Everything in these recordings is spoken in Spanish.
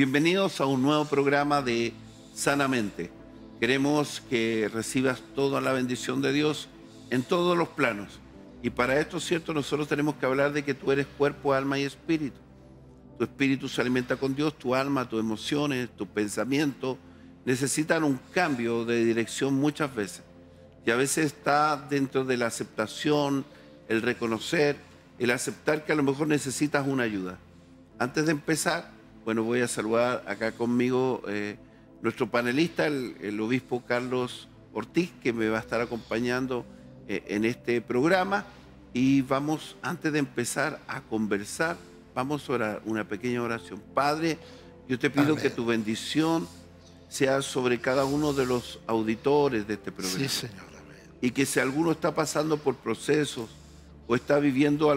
Bienvenidos a un nuevo programa de Sanamente. Queremos que recibas toda la bendición de Dios en todos los planos. Y para esto, cierto, nosotros tenemos que hablar de que tú eres cuerpo, alma y espíritu. Tu espíritu se alimenta con Dios, tu alma, tus emociones, tus pensamientos necesitan un cambio de dirección muchas veces. Y a veces está dentro de la aceptación, el reconocer, el aceptar que a lo mejor necesitas una ayuda. Antes de empezar, bueno, voy a saludar acá conmigo nuestro panelista, el obispo Carlos Ortiz, que me va a estar acompañando en este programa. Y vamos, antes de empezar a conversar, vamos a orar una pequeña oración. Padre, yo te pido que tu bendición sea sobre cada uno de los auditores de este programa. Sí, Señor. Amén. Y que si alguno está pasando por procesos o está viviendo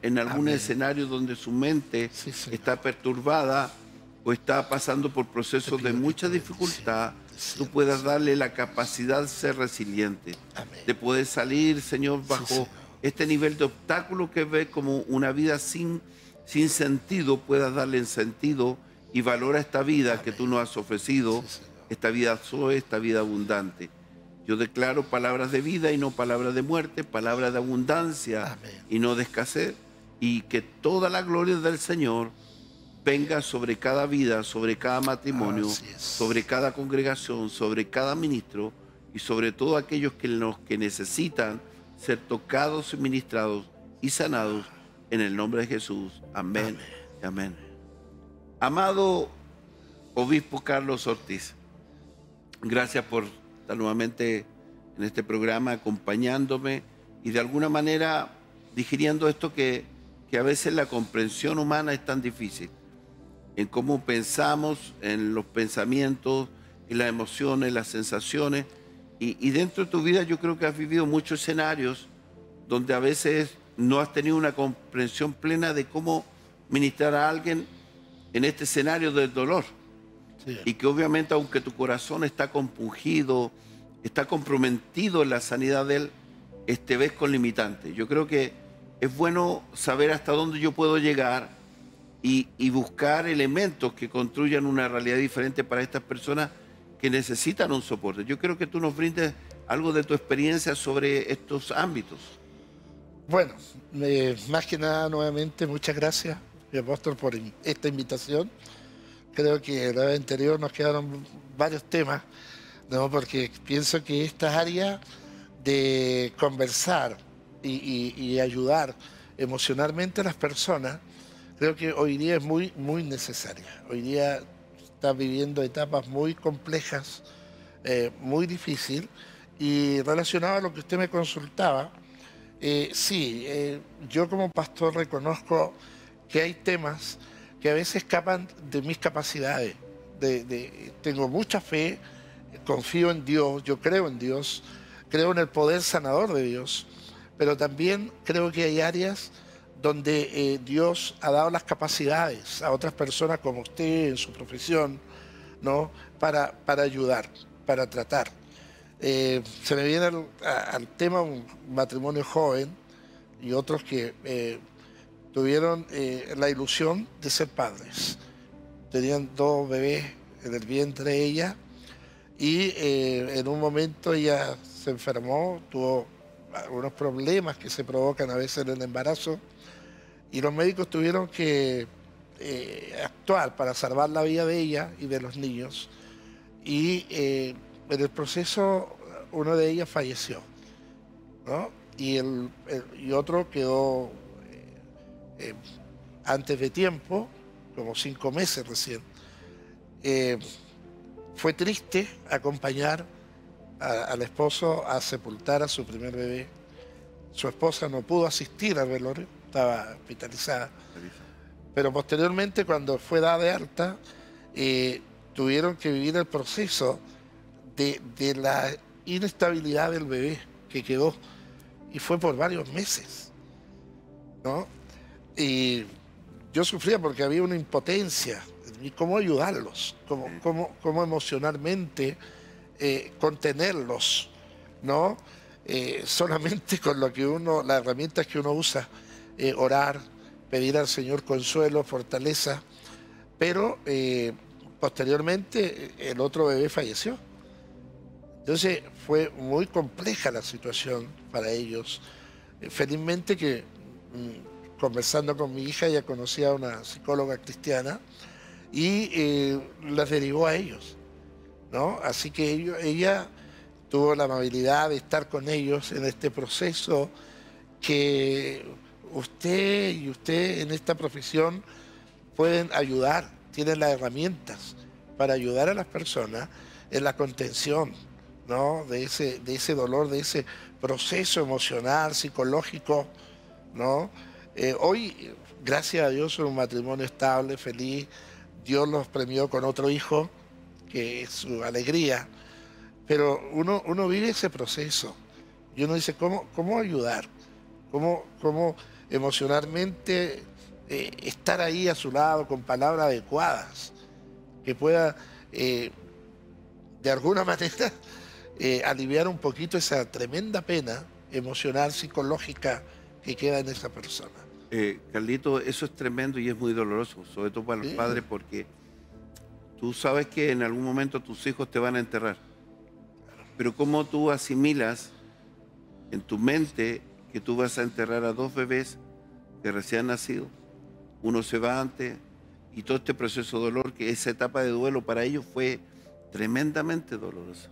en algún escenario donde su mente está perturbada o está pasando por procesos de mucha dificultad, tú puedas darle la capacidad de ser resiliente, de poder salir, Señor, bajo este nivel de obstáculo que ve como una vida sin sentido, puedas darle sentido y valor a esta vida que tú nos has ofrecido, esta vida Zoe, esta vida abundante. Yo declaro palabras de vida y no palabras de muerte, palabras de abundancia y no de escasez, y que toda la gloria del Señor venga sobre cada vida, sobre cada matrimonio, sobre cada congregación, sobre cada ministro y sobre todo aquellos que necesitan ser tocados, ministrados y sanados en el nombre de Jesús. Amén. Amén. Amado obispo Carlos Ortiz, gracias por estar nuevamente en este programa acompañándome y de alguna manera digiriendo esto que a veces la comprensión humana es tan difícil, en cómo pensamos, en los pensamientos, en las emociones, las sensaciones. Y dentro de tu vida yo creo que has vivido muchos escenarios donde a veces no has tenido una comprensión plena de cómo ministrar a alguien en este escenario del dolor. Sí. Y que obviamente, aunque tu corazón está compungido, está comprometido en la sanidad de él, te ves con limitantes. Yo creo que es bueno saber hasta dónde yo puedo llegar y buscar elementos que construyan una realidad diferente para estas personas que necesitan un soporte. Yo creo que tú nos brindes algo de tu experiencia sobre estos ámbitos. Bueno, más que nada, nuevamente, muchas gracias, mi apóstol, por esta invitación. Creo que la vez anterior nos quedaron varios temas, ¿no? Porque pienso que esta área de conversar y ayudar emocionalmente a las personas, creo que hoy día es muy necesaria. Hoy día está viviendo etapas muy complejas, muy difíciles, y relacionado a lo que usted me consultaba, yo como pastor reconozco que hay temas que a veces escapan de mis capacidades. Tengo mucha fe, confío en Dios, yo creo en Dios, creo en el poder sanador de Dios, pero también creo que hay áreas donde Dios ha dado las capacidades a otras personas como usted en su profesión, ¿no? para ayudar, para tratar. Se me viene al tema un matrimonio joven y otros que tuvieron la ilusión de ser padres. Tenían 2 bebés en el vientre de ella y en un momento ella se enfermó, tuvo algunos problemas que se provocan a veces en el embarazo, y los médicos tuvieron que actuar para salvar la vida de ella y de los niños. Y en el proceso uno de ellas falleció, ¿no? Y otro quedó antes de tiempo, como 5 meses recién. Fue triste acompañar al esposo a sepultar a su primer bebé. Su esposa no pudo asistir al velorio, estaba hospitalizada. Pero posteriormente, cuando fue dada de alta, tuvieron que vivir el proceso de la inestabilidad del bebé que quedó, y fue por varios meses, ¿no? Y yo sufría porque había una impotencia. ¿Y cómo ayudarlos? ¿Cómo emocionalmente contenerlos? ¿No? Solamente con lo que las herramientas que uno usa, orar, pedir al Señor consuelo, fortaleza, pero posteriormente el otro bebé falleció. Entonces fue muy compleja la situación para ellos. Felizmente que conversando con mi hija, ella conocía a una psicóloga cristiana y las derivó a ellos, ¿no? Así que ella tuvo la amabilidad de estar con ellos en este proceso que usted y usted en esta profesión pueden ayudar, tienen las herramientas para ayudar a las personas en la contención, ¿no? de ese dolor, de ese proceso emocional, psicológico, ¿no? Hoy, gracias a Dios, son un matrimonio estable, feliz. Dios los premió con otro hijo, que es su alegría. Pero uno vive ese proceso y uno dice, ¿cómo ayudar? ¿Cómo emocionalmente estar ahí a su lado con palabras adecuadas que pueda, de alguna manera, aliviar un poquito esa tremenda pena emocional, psicológica que queda en esa persona? Carlito, eso es tremendo y es muy doloroso, sobre todo para los padres, porque tú sabes que en algún momento tus hijos te van a enterrar. Pero ¿cómo tú asimilas en tu mente que tú vas a enterrar a 2 bebés que recién han nacido? Uno se va antes y todo este proceso de dolor, que esa etapa de duelo para ellos fue tremendamente dolorosa.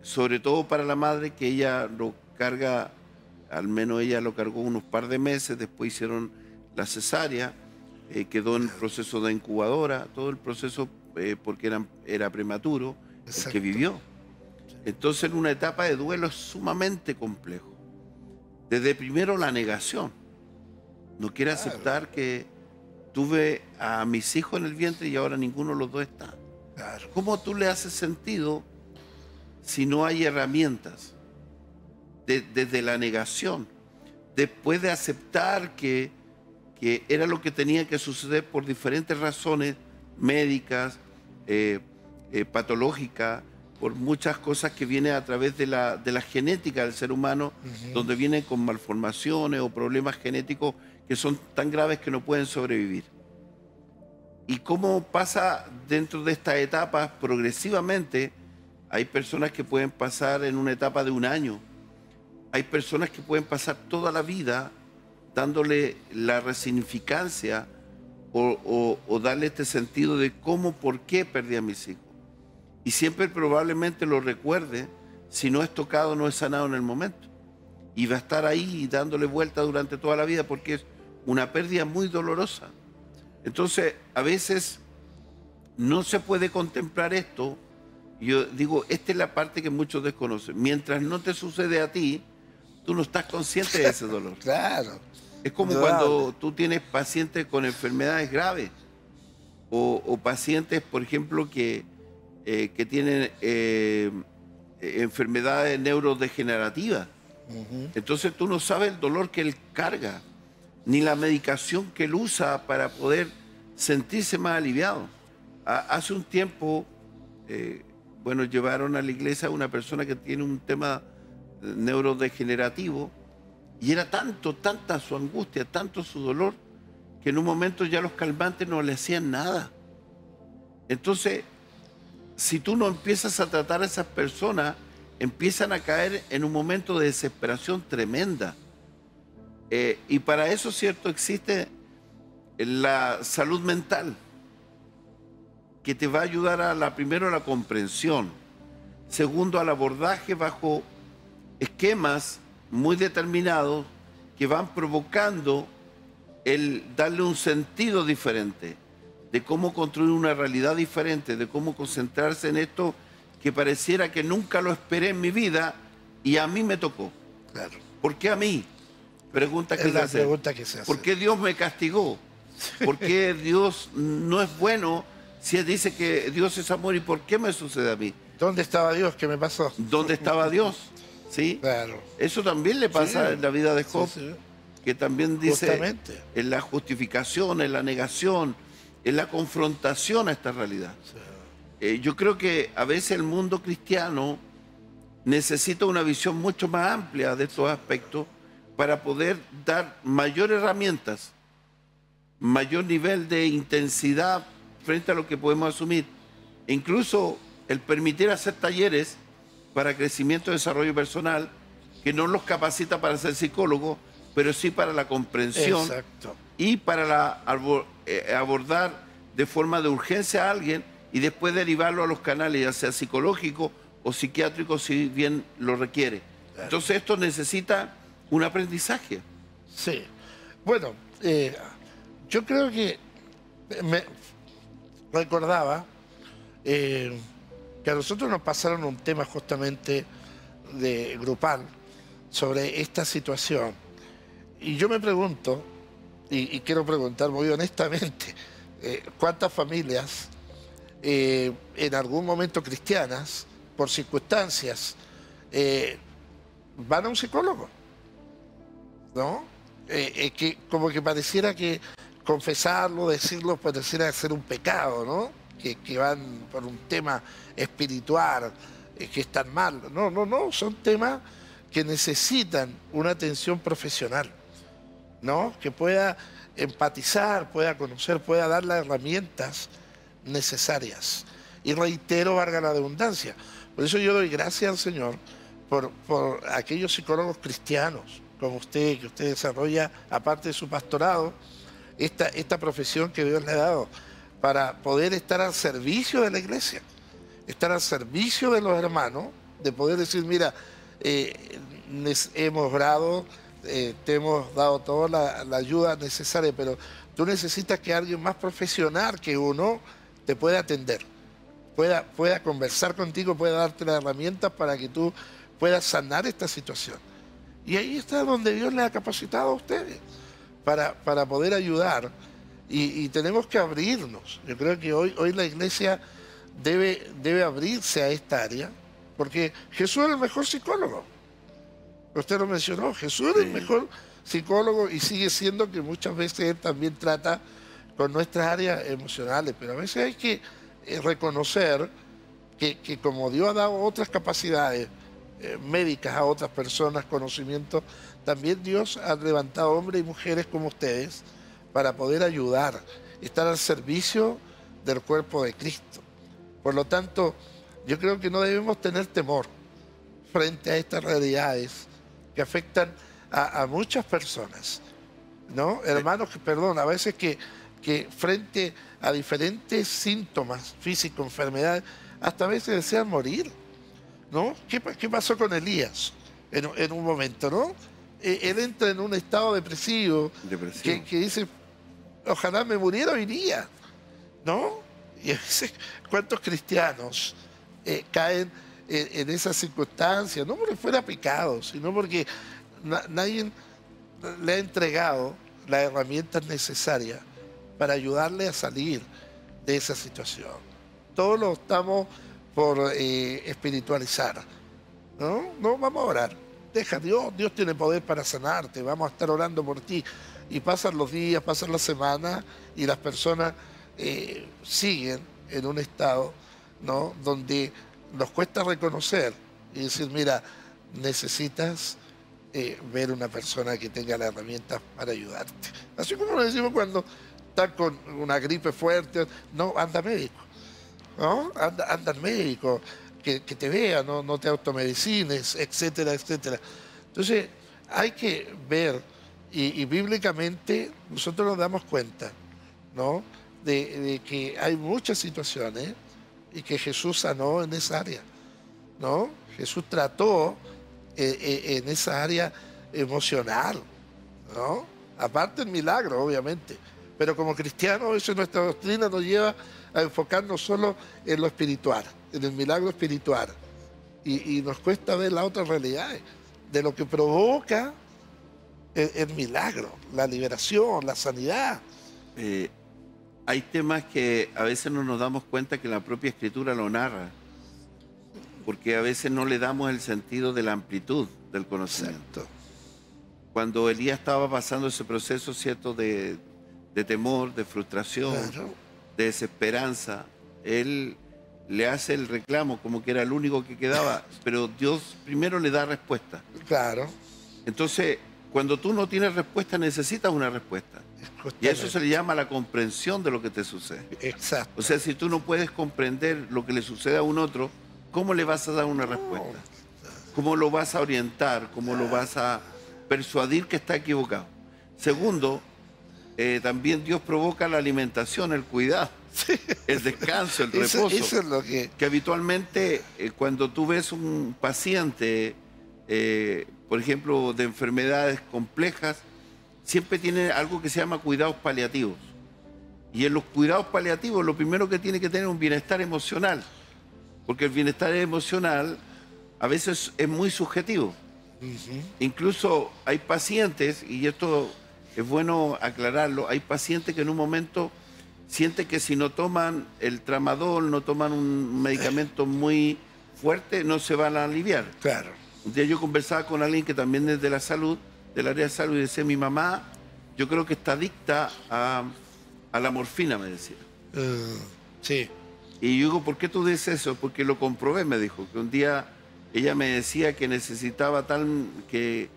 Sobre todo para la madre, que ella lo carga, al menos ella lo cargó unos par de meses, después hicieron la cesárea, quedó en proceso de incubadora, todo el proceso porque era prematuro, el que vivió. Entonces en una etapa de duelo es sumamente complejo. Desde primero la negación. No quiere aceptar que tuve a mis hijos en el vientre y ahora ninguno de los dos está. ¿Cómo tú le haces sentido si no hay herramientas? Desde la negación, después de aceptar que era lo que tenía que suceder por diferentes razones médicas, patológicas, por muchas cosas que vienen a través de la genética del ser humano, donde vienen con malformaciones o problemas genéticos que son tan graves que no pueden sobrevivir. Y cómo pasa dentro de estas etapas progresivamente. Hay personas que pueden pasar en una etapa de 1 año. Hay personas que pueden pasar toda la vida dándole la resignificancia o darle este sentido de cómo, por qué perdí a mis hijos. Y siempre probablemente lo recuerde, si no es tocado, no es sanado en el momento. Y va a estar ahí dándole vuelta durante toda la vida porque es una pérdida muy dolorosa. Entonces, a veces no se puede contemplar esto. Yo digo, esta es la parte que muchos desconocen. Mientras no te sucede a ti, tú no estás consciente de ese dolor. Claro. Es como cuando tú tienes pacientes con enfermedades graves o pacientes, por ejemplo, que tienen enfermedades neurodegenerativas. Entonces tú no sabes el dolor que él carga, ni la medicación que él usa para poder sentirse más aliviado. Hace un tiempo... bueno, llevaron a la iglesia a una persona que tiene un tema neurodegenerativo y era tanta su angustia, tanto su dolor, que en un momento ya los calmantes no le hacían nada. Entonces, si tú no empiezas a tratar a esas personas, empiezan a caer en un momento de desesperación tremenda. Y para eso, cierto, existe la salud mental, que te va a ayudar primero a la comprensión, segundo al abordaje bajo esquemas muy determinados que van provocando el darle un sentido diferente, de cómo construir una realidad diferente, de cómo concentrarse en esto que pareciera que nunca lo esperé en mi vida y a mí me tocó. Claro. ¿Por qué a mí? Pregunta que se hace. Pregunta que se hace. ¿Por qué Dios me castigó? ¿Por qué Dios no es bueno? Si él dice que Dios es amor, ¿y por qué me sucede a mí? ¿Dónde estaba Dios? ¿Qué me pasó? ¿Dónde estaba Dios? ¿Sí? Claro. Eso también le pasa en la vida de Job, que también dice justamente en la justificación, en la negación, en la confrontación a esta realidad. Yo creo que a veces el mundo cristiano necesita una visión mucho más amplia de estos aspectos para poder dar mayores herramientas, mayor nivel de intensidad frente a lo que podemos asumir. E incluso el permitir hacer talleres para crecimiento y desarrollo personal, que no los capacita para ser psicólogos, pero sí para la comprensión. Exacto. Y para abordar de forma de urgencia a alguien y después derivarlo a los canales, ya sea psicológico o psiquiátrico, si bien lo requiere. Claro. Entonces esto necesita un aprendizaje. Sí. Bueno, yo creo que me recordaba que a nosotros nos pasaron un tema justamente de grupal sobre esta situación. Y yo me pregunto, y quiero preguntar muy honestamente, ¿cuántas familias en algún momento cristianas, por circunstancias, van a un psicólogo? ¿No? Que como que pareciera que confesarlo, decirlo, pareciera ser un pecado, ¿no? Que van por un tema espiritual, que están mal. No, no, no, son temas que necesitan una atención profesional, ¿no? Que pueda empatizar, pueda conocer, pueda dar las herramientas necesarias. Y reitero, valga la redundancia. Por eso yo doy gracias al Señor por aquellos psicólogos cristianos como usted, que usted desarrolla, aparte de su pastorado, esta profesión que Dios le ha dado para poder estar al servicio de la iglesia, estar al servicio de los hermanos, de poder decir, mira, hemos orado, te hemos dado toda la ayuda necesaria, pero tú necesitas que alguien más profesional que uno te pueda atender, pueda conversar contigo, pueda darte las herramientas para que tú puedas sanar esta situación. Y ahí está donde Dios le ha capacitado a ustedes para poder ayudar. Y tenemos que abrirnos. Yo creo que hoy la iglesia debe abrirse a esta área, porque Jesús es el mejor psicólogo. Usted lo mencionó, Jesús es el mejor psicólogo y sigue siendo, que muchas veces Él también trata con nuestras áreas emocionales, pero a veces hay que reconocer que como Dios ha dado otras capacidades médicas a otras personas, conocimientos, también Dios ha levantado hombres y mujeres como ustedes para poder ayudar, estar al servicio del cuerpo de Cristo. Por lo tanto, yo creo que no debemos tener temor frente a estas realidades que afectan a muchas personas, ¿no? Hermanos, perdón, a veces que frente a diferentes síntomas físicos, enfermedades, hasta a veces desean morir, ¿no? ¿Qué pasó con Elías en un momento, ¿no? Él entra en un estado depresivo. Que dice, ojalá me muriera hoy día, ¿no? Y a veces, ¿cuántos cristianos caen en esas circunstancias? No porque fuera pecado, sino porque nadie le ha entregado las herramientas necesarias para ayudarle a salir de esa situación. Todos lo estamos por espiritualizar, ¿no? No, vamos a orar. Deja a Dios, Dios tiene poder para sanarte, vamos a estar orando por ti. Y pasan los días, pasan las semanas y las personas siguen en un estado, ¿no?, donde nos cuesta reconocer y decir, mira, necesitas ver una persona que tenga las herramientas para ayudarte. Así como lo decimos cuando estás con una gripe fuerte, no, anda médico, ¿no? Anda al médico, que te vea, no te automedicines, etcétera, etcétera. Entonces, hay que ver, y bíblicamente nosotros nos damos cuenta, ¿no?, de que hay muchas situaciones y que Jesús sanó en esa área, ¿no? Jesús trató en esa área emocional, ¿no? Aparte el milagro, obviamente. Pero como cristianos, eso en nuestra doctrina nos lleva a enfocarnos solo en lo espiritual, en el milagro espiritual. Y nos cuesta ver las otras realidades de lo que provoca el milagro, la liberación, la sanidad. Hay temas que a veces no nos damos cuenta que la propia Escritura lo narra, porque a veces no le damos el sentido de la amplitud del conocimiento. Exacto. Cuando Elías estaba pasando ese proceso, ¿cierto?, de temor, de frustración, claro, de desesperanza, él le hace el reclamo como que era el único que quedaba, pero Dios primero le da respuesta. Claro. Entonces, cuando tú no tienes respuesta, necesitas una respuesta. Y a eso se le llama la comprensión de lo que te sucede. Exacto. O sea, si tú no puedes comprender lo que le sucede a un otro, ¿cómo le vas a dar una respuesta? ¿Cómo lo vas a orientar? ¿Cómo lo vas a persuadir que está equivocado? Segundo, también Dios provoca la alimentación, el cuidado, el descanso, el reposo. Eso es lo que habitualmente cuando tú ves un paciente, por ejemplo, de enfermedades complejas, siempre tiene algo que se llama cuidados paliativos. Y en los cuidados paliativos lo primero que tiene que tener es un bienestar emocional, porque el bienestar emocional a veces es muy subjetivo. Incluso hay pacientes, y esto es bueno aclararlo, hay pacientes que en un momento sienten que si no toman el tramadol, no toman un medicamento muy fuerte, no se van a aliviar. Claro. Un día yo conversaba con alguien que también es de la salud, del área de salud, y decía, mi mamá, yo creo que está adicta a la morfina, me decía. Sí. Y yo digo, ¿por qué tú dices eso? Porque lo comprobé, me dijo, que un día ella me decía que necesitaba que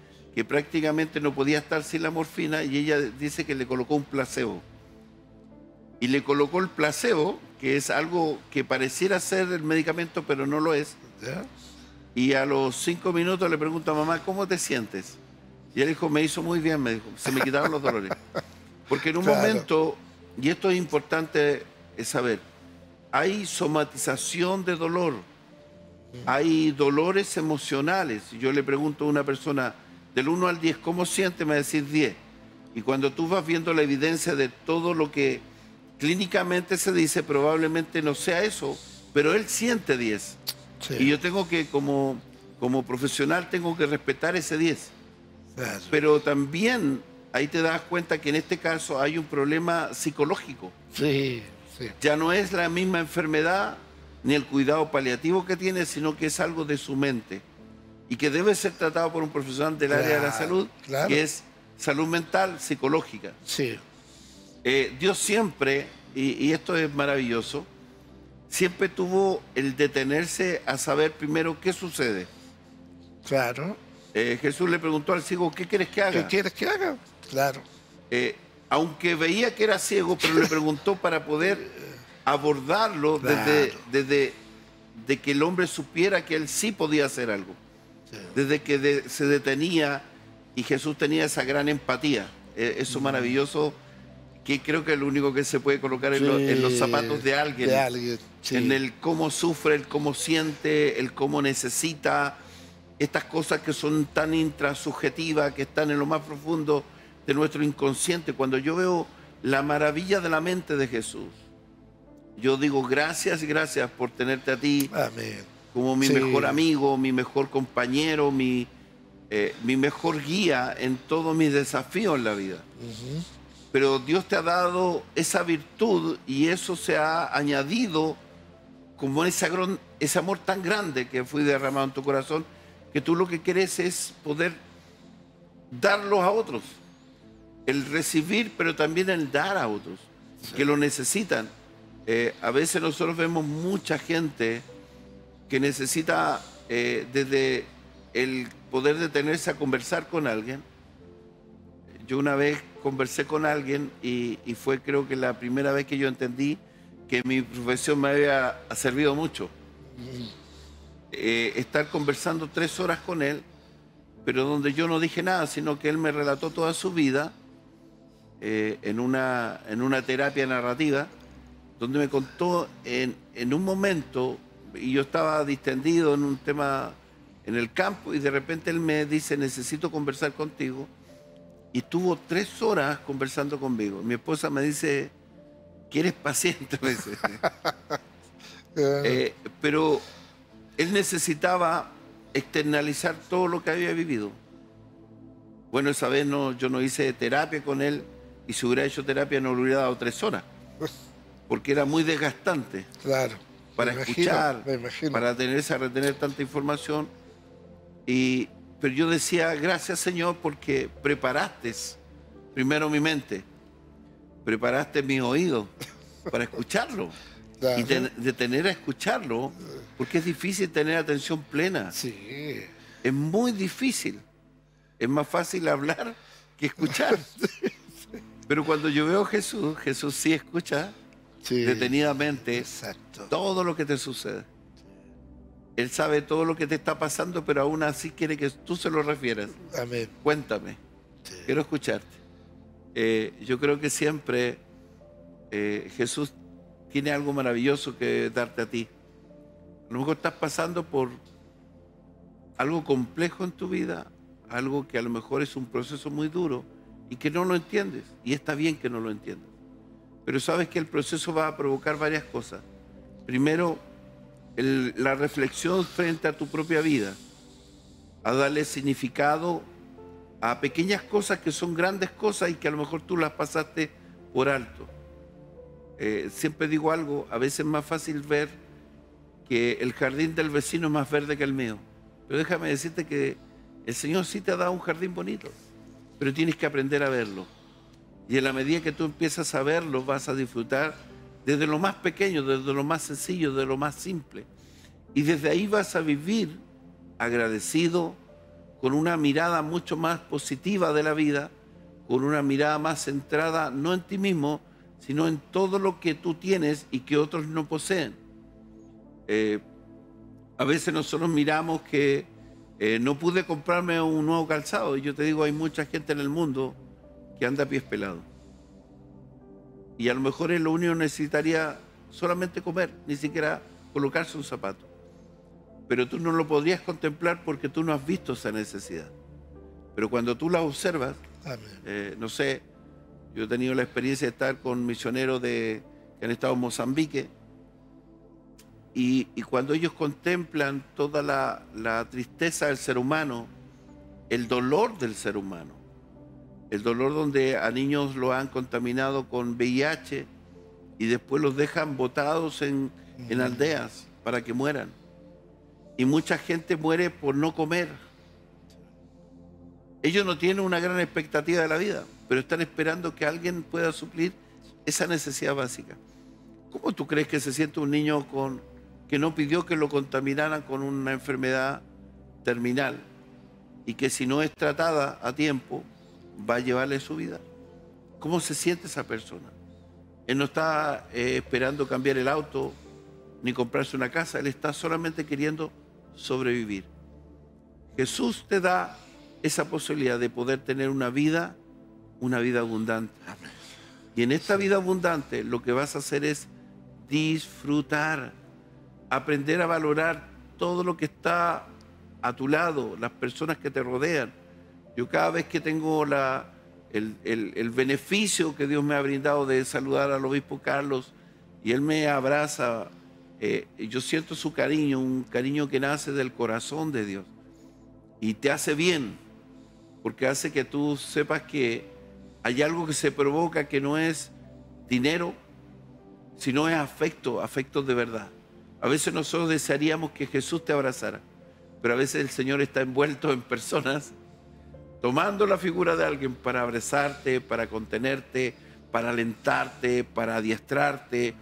prácticamente no podía estar sin la morfina, y ella dice que le colocó un placebo. Y le colocó el placebo, que es algo que pareciera ser el medicamento, pero no lo es. ¿Ya? Y a los 5 minutos le pregunto a mamá, ¿cómo te sientes? Y él dijo, me hizo muy bien, me dijo, se me quitaron los dolores. Porque en un momento, y esto es importante saber, hay somatización de dolor, hay dolores emocionales. Yo le pregunto a una persona, del 1 al 10, ¿cómo siente? Me va a decir 10. Y cuando tú vas viendo la evidencia de todo lo que clínicamente se dice, probablemente no sea eso, pero él siente 10. Sí. Y yo tengo que, como profesional, tengo que respetar ese 10. Claro. Pero también ahí te das cuenta que en este caso hay un problema psicológico. Sí, sí. Ya no es la misma enfermedad ni el cuidado paliativo que tiene, sino que es algo de su mente y que debe ser tratado por un profesional del área de la salud, que es salud mental, psicológica. Sí. Dios siempre, y esto es maravilloso, siempre tuvo el detenerse a saber primero qué sucede. Claro. Jesús le preguntó al ciego, ¿qué quieres que haga? ¿Qué quieres que haga? Claro. Aunque veía que era ciego, pero le preguntó para poder abordarlo desde que el hombre supiera que él sí podía hacer algo. Sí. Desde que se detenía y Jesús tenía esa gran empatía. Eso maravilloso, que creo que es lo único que se puede colocar en los zapatos de alguien. Sí. En el cómo sufre, el cómo siente, el cómo necesita. Estas cosas que son tan intrasubjetivas, que están en lo más profundo de nuestro inconsciente. Cuando yo veo la maravilla de la mente de Jesús, yo digo gracias, gracias por tenerte a ti. Amén. Como mi mejor amigo, mi mejor compañero, mi mejor guía en todos mis desafíos en la vida. Pero Dios te ha dado esa virtud y eso se ha añadido como ese amor tan grande que fue derramado en tu corazón, que tú lo que quieres es poder darlos a otros. El recibir, pero también el dar a otros, que lo necesitan. A veces nosotros vemos mucha gente que necesita desde el poder detenerse a conversar con alguien. Yo una vez conversé con alguien y fue, creo que la primera vez que yo entendí que mi profesión me había servido mucho. Estar conversando 3 horas con él, pero donde yo no dije nada, sino que él me relató toda su vida en una terapia narrativa, donde me contó en un momento, y yo estaba distendido en un tema en el campo, y de repente él me dice, necesito conversar contigo, y estuvo 3 horas conversando conmigo. Mi esposa me dice, ¿quieres paciente? Me dice. Pero él necesitaba externalizar todo lo que había vivido. Bueno, esa vez yo no hice terapia con él, y si hubiera hecho terapia no le hubiera dado 3 horas, porque era muy desgastante. Claro. Para escuchar, para tenerse a retener tanta información. Pero yo decía, gracias Señor, porque preparaste primero mi mente, preparaste mis oídos para escucharlo. Claro. Y detener a escucharlo, porque es difícil tener atención plena. Sí. Es muy difícil. Es más fácil hablar que escuchar. Pero cuando yo veo a Jesús, Jesús sí escucha detenidamente todo lo que te sucede. Él sabe todo lo que te está pasando, pero aún así quiere que tú se lo refieras. Amén. Cuéntame, quiero escucharte. Yo creo que siempre Jesús tiene algo maravilloso que darte a ti. A lo mejor estás pasando por algo complejo en tu vida, algo que a lo mejor es un proceso muy duro y que no lo entiendes. Y está bien que no lo entiendas. Pero sabes que el proceso va a provocar varias cosas. Primero, la reflexión frente a tu propia vida, a darle significado a pequeñas cosas que son grandes cosas y que a lo mejor tú las pasaste por alto. Siempre digo algo, a veces es más fácil ver que el jardín del vecino es más verde que el mío. Pero déjame decirte que el Señor sí te ha dado un jardín bonito, pero tienes que aprender a verlo. Y en la medida que tú empiezas a verlo, vas a disfrutar desde lo más pequeño, desde lo más sencillo, de lo más simple. Y desde ahí vas a vivir agradecido, con una mirada mucho más positiva de la vida, con una mirada más centrada no en ti mismo, sino en todo lo que tú tienes y que otros no poseen. A veces nosotros miramos que no pude comprarme un nuevo calzado, y yo te digo, hay mucha gente en el mundo que anda a pies pelados. Y a lo mejor él lo único necesitaría solamente comer, ni siquiera colocarse un zapato. Pero tú no lo podrías contemplar porque tú no has visto esa necesidad. Pero cuando tú la observas, no sé, yo he tenido la experiencia de estar con misioneros que han estado en Mozambique, y cuando ellos contemplan toda la tristeza del ser humano, el dolor del ser humano, el dolor donde a niños lo han contaminado con VIH y después los dejan botados en aldeas para que mueran. Y mucha gente muere por no comer. Ellos no tienen una gran expectativa de la vida, pero están esperando que alguien pueda suplir esa necesidad básica. ¿Cómo tú crees que se siente un niño que no pidió que lo contaminaran con una enfermedad terminal y que si no es tratada a tiempo va a llevarle su vida? ¿Cómo se siente esa persona? Él no está esperando cambiar el auto ni comprarse una casa, él está solamente queriendo sobrevivir. Jesús te da esa posibilidad de poder tener una vida abundante. Y en esta vida abundante lo que vas a hacer es disfrutar, aprender a valorar todo lo que está a tu lado, las personas que te rodean. Yo cada vez que tengo el beneficio que Dios me ha brindado de saludar al obispo Carlos y él me abraza, yo siento su cariño, un cariño que nace del corazón de Dios y te hace bien, porque hace que tú sepas que hay algo que se provoca que no es dinero, sino es afecto de verdad. A veces nosotros desearíamos que Jesús te abrazara, pero a veces el Señor está envuelto en personas tomando la figura de alguien para abrazarte, para contenerte, para alentarte, para adiestrarte,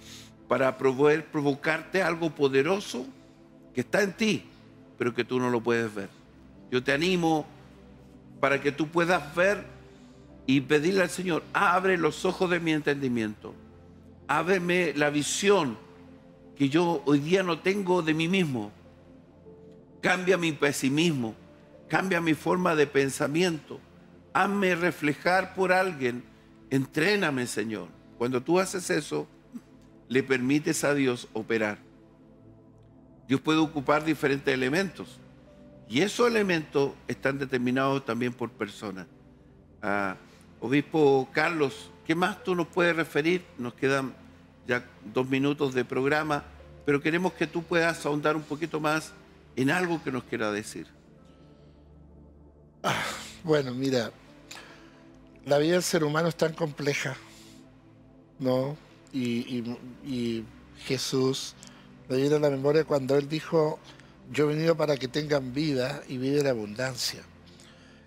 para poder provocarte algo poderoso que está en ti, pero que tú no lo puedes ver. Yo te animo para que tú puedas ver y pedirle al Señor, abre los ojos de mi entendimiento, ábreme la visión que yo hoy día no tengo de mí mismo, cambia mi pesimismo, cambia mi forma de pensamiento, hazme reflejar por alguien, entréname, Señor. Cuando tú haces eso, le permites a Dios operar. Dios puede ocupar diferentes elementos y esos elementos están determinados también por personas. Obispo Carlos, ¿qué más tú nos puedes referir? Nos quedan ya 2 minutos de programa, pero queremos que tú puedas ahondar un poquito más en algo que nos quiera decir. Bueno, mira, la vida del ser humano es tan compleja, ¿no? Y Jesús me viene a la memoria cuando Él dijo, yo he venido para que tengan vida y vida en abundancia.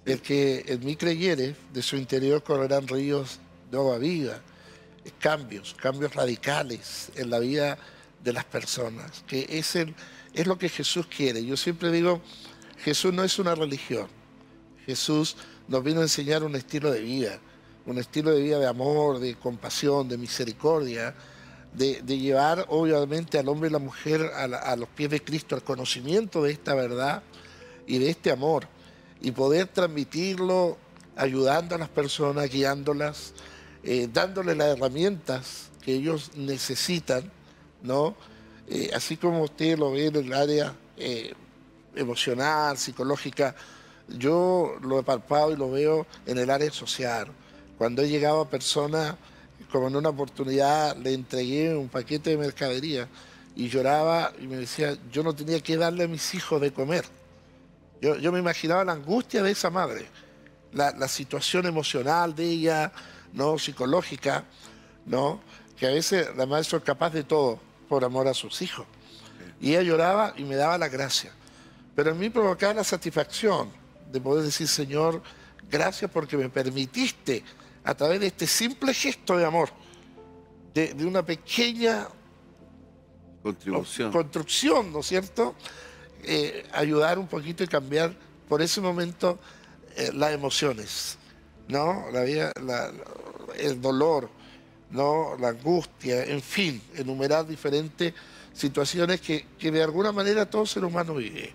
El que en mí creyere, de su interior correrán ríos de agua viva. Cambios radicales en la vida de las personas, que es lo que Jesús quiere. Yo siempre digo, Jesús no es una religión. Jesús nos vino a enseñar un estilo de vida, un estilo de vida de amor, de compasión, de misericordia, de llevar obviamente al hombre y la mujer a los pies de Cristo, al conocimiento de esta verdad y de este amor, y poder transmitirlo ayudando a las personas, guiándolas, dándoles las herramientas que ellos necesitan, ¿no? Así como usted lo ve en el área emocional, psicológica, yo lo he palpado y lo veo en el área social. Cuando he llegado a personas, como en una oportunidad le entregué un paquete de mercadería y lloraba y me decía, yo no tenía que darle a mis hijos de comer. Yo me imaginaba la angustia de esa madre, la situación emocional de ella, ¿no? Psicológica, ¿no? Que a veces la madre es capaz de todo por amor a sus hijos. Y ella lloraba y me daba la gracia. Pero en mí provocaba la satisfacción de poder decir, Señor, gracias porque me permitiste, a través de este simple gesto de amor, de una pequeña construcción, ¿no es cierto? Ayudar un poquito y cambiar por ese momento las emociones, ¿no? El dolor, ¿no? La angustia, en fin, enumerar diferentes situaciones que de alguna manera todo ser humano vive,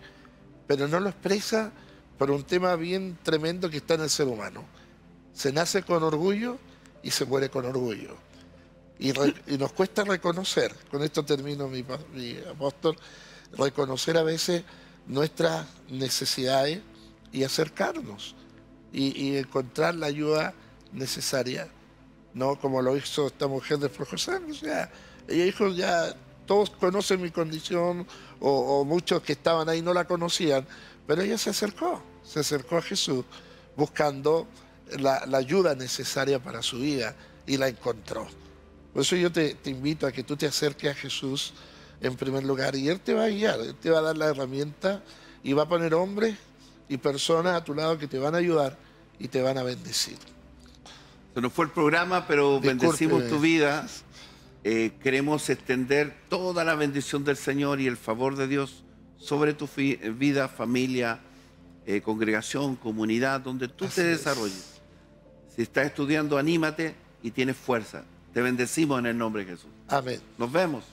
pero no lo expresa por un tema bien tremendo que está en el ser humano. Se nace con orgullo y se muere con orgullo. Y nos cuesta reconocer, con esto termino mi apóstol, reconocer a veces nuestras necesidades y acercarnos y encontrar la ayuda necesaria, ¿no? Como lo hizo esta mujer de flojo sangre. O sea, ella dijo, ya todos conocen mi condición, o muchos que estaban ahí no la conocían, pero ella se acercó a Jesús buscando la ayuda necesaria para su vida y la encontró. Por eso yo te invito a que tú te acerques a Jesús en primer lugar y Él te va a guiar, Él te va a dar la herramienta y va a poner hombres y personas a tu lado que te van a ayudar y te van a bendecir. Se nos fue el programa, pero bendecimos tu vida. Queremos extender toda la bendición del Señor y el favor de Dios sobre tu vida, familia, congregación, comunidad, donde tú te desarrolles. Si estás estudiando, anímate y tienes fuerza. Te bendecimos en el nombre de Jesús. Amén. Nos vemos.